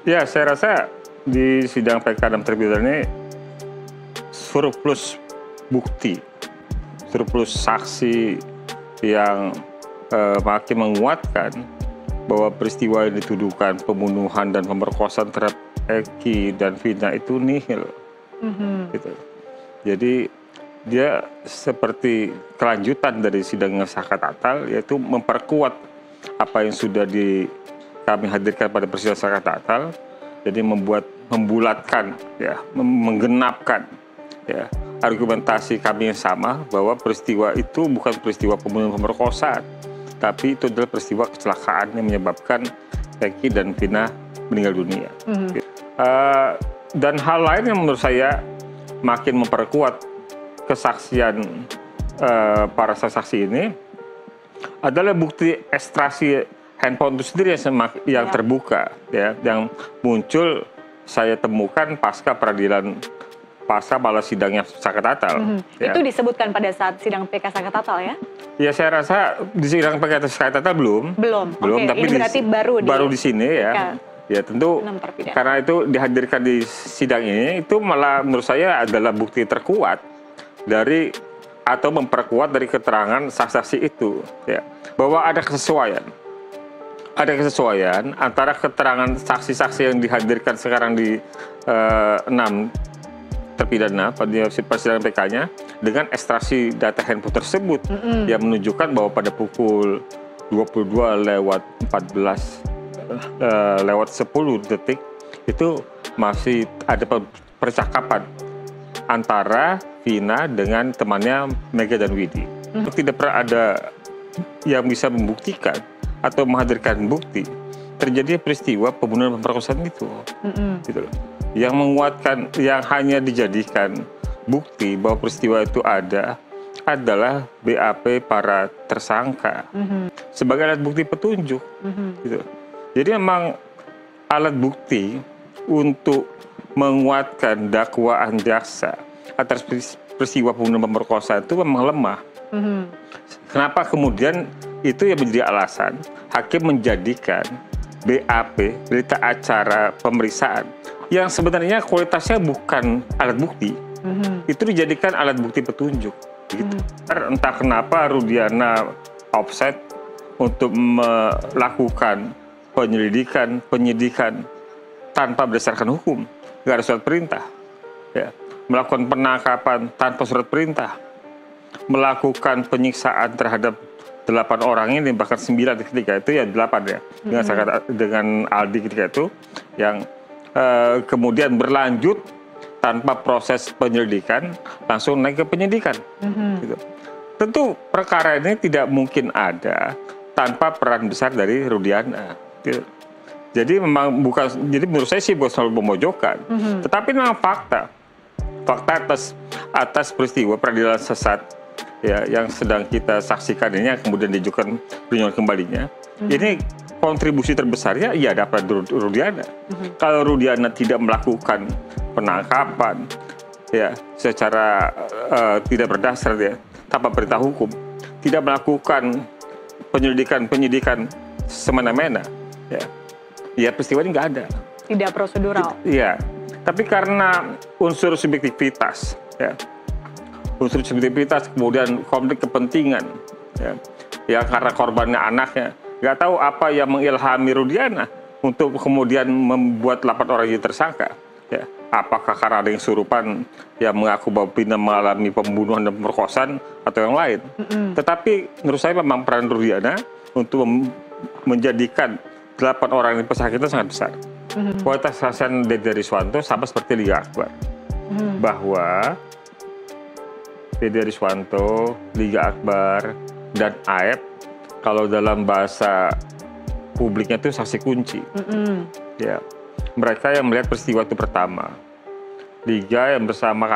Ya, saya rasa di sidang PK dan terpidana ini surplus bukti, surplus saksi yang makin menguatkan bahwa peristiwa yang dituduhkan pembunuhan dan pemerkosaan terhadap Eki dan Vina itu nihil. Gitu. Jadi dia seperti kelanjutan dari sidang yang Saka Tatal, yaitu memperkuat apa yang sudah kami hadirkan pada persidangan Saka Tatal. Jadi membulatkan, ya, menggenapkan, ya, argumentasi kami yang sama bahwa peristiwa itu bukan peristiwa pembunuhan pemerkosaan, tapi itu adalah peristiwa kecelakaan yang menyebabkan Eki dan Vina meninggal dunia. Dan hal lain yang menurut saya makin memperkuat kesaksian para saksi ini adalah bukti ekstraksi handphone itu sendiri yang terbuka, ya, yang muncul saya temukan pasca malah sidangnya Saka Tatal. Ya. Itu disebutkan pada saat sidang PK Saka Tatal, ya? Ya, saya rasa di sidang PK Saka Tatal belum. Okay. Tapi ini berarti baru di sini, ya. Ya, tentu karena itu dihadirkan di sidang ini, itu malah menurut saya adalah bukti terkuat dari atau memperkuat dari keterangan saksi-saksi itu, ya, bahwa ada kesesuaian antara keterangan saksi-saksi yang dihadirkan sekarang di 6 terpidana pada persidangan PK-nya dengan ekstraksi data handphone tersebut yang menunjukkan bahwa pada pukul 22:14 itu masih ada percakapan antara Vina dengan temannya Mega dan Widi. Tidak pernah ada yang bisa membuktikan atau menghadirkan bukti terjadi peristiwa pembunuhan pemerkosaan itu, gitu loh. Yang menguatkan, yang hanya dijadikan bukti bahwa peristiwa itu adalah BAP para tersangka sebagai alat bukti petunjuk, gitu. Jadi memang alat bukti untuk menguatkan dakwaan jaksa atas peristiwa pembunuhan pemerkosaan itu memang lemah. Kenapa kemudian itu yang menjadi alasan hakim menjadikan BAP, berita acara pemeriksaan, yang sebenarnya kualitasnya bukan alat bukti, itu dijadikan alat bukti petunjuk. Gitu. Entah kenapa Rudiana offset untuk melakukan penyidikan tanpa berdasarkan hukum, nggak ada surat perintah, ya. Melakukan penangkapan tanpa surat perintah, melakukan penyiksaan terhadap 8 orang ini, bahkan 9 ketika itu, ya 8 ya, dengan Aldi ketika itu, yang kemudian berlanjut tanpa proses penyelidikan, langsung naik ke penyidikan. Gitu. Tentu perkara ini tidak mungkin ada tanpa peran besar dari Rudiana. Gitu. Jadi memang jadi menurut saya sih bukan selalu memojokkan, tetapi memang fakta atas peristiwa peradilan sesat, ya, yang sedang kita saksikan ini, yang kemudian diajukan peninjauan kembalinya. Ini kontribusi terbesarnya ya dapat Rudiana. Kalau Rudiana tidak melakukan penangkapan, ya, secara tidak berdasar, ya, tanpa perintah hukum, tidak melakukan penyidikan semena-mena, ya peristiwa ini nggak ada. Tidak prosedural. Iya, tapi karena unsur subjektivitas, ya, kemudian konflik kepentingan, ya karena korbannya anaknya, nggak tahu apa yang mengilhami Rudiana untuk kemudian membuat 8 orang ini tersangka, ya. Apakah karena ada yang surupan yang mengaku bahwa Vina mengalami pembunuhan dan pemerkosaan atau yang lain. Tetapi menurut saya memang peran Rudiana untuk menjadikan 8 orang ini pesakit itu sangat besar. Kualitas kesaksian Dede Riswanto sama seperti Liga Akbar, bahwa Dede Riswanto, Liga Akbar, dan Aep, kalau dalam bahasa publiknya itu saksi kunci. Ya, mereka yang melihat peristiwa itu pertama. Liga yang bersama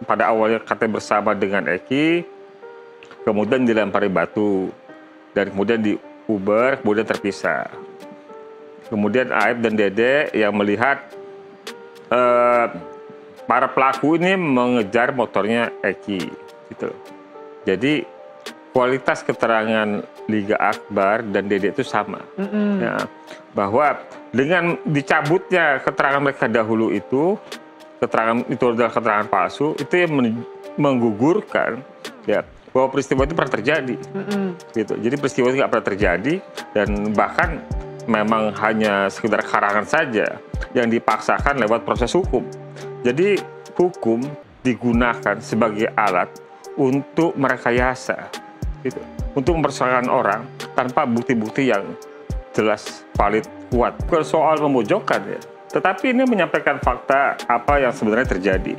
pada awalnya katanya bersama dengan Eki, kemudian dilempari batu, dan kemudian diuber, kemudian terpisah. Kemudian Aep dan Dede yang melihat para pelaku ini mengejar motornya Eki, gitu. Jadi kualitas keterangan Liga Akbar dan Dede itu sama. Ya, bahwa dengan dicabutnya keterangan mereka dahulu itu, keterangan itu adalah keterangan palsu, itu yang menggugurkan ya bahwa peristiwa itu pernah terjadi. Gitu. Jadi peristiwa itu nggak pernah terjadi dan bahkan memang hanya sekedar karangan saja yang dipaksakan lewat proses hukum. Jadi hukum digunakan sebagai alat untuk merekayasa, gitu. Untuk mempersoalkan orang tanpa bukti-bukti yang jelas, valid, kuat. Bukan soal memojokkan ya, tetapi ini menyampaikan fakta apa yang sebenarnya terjadi.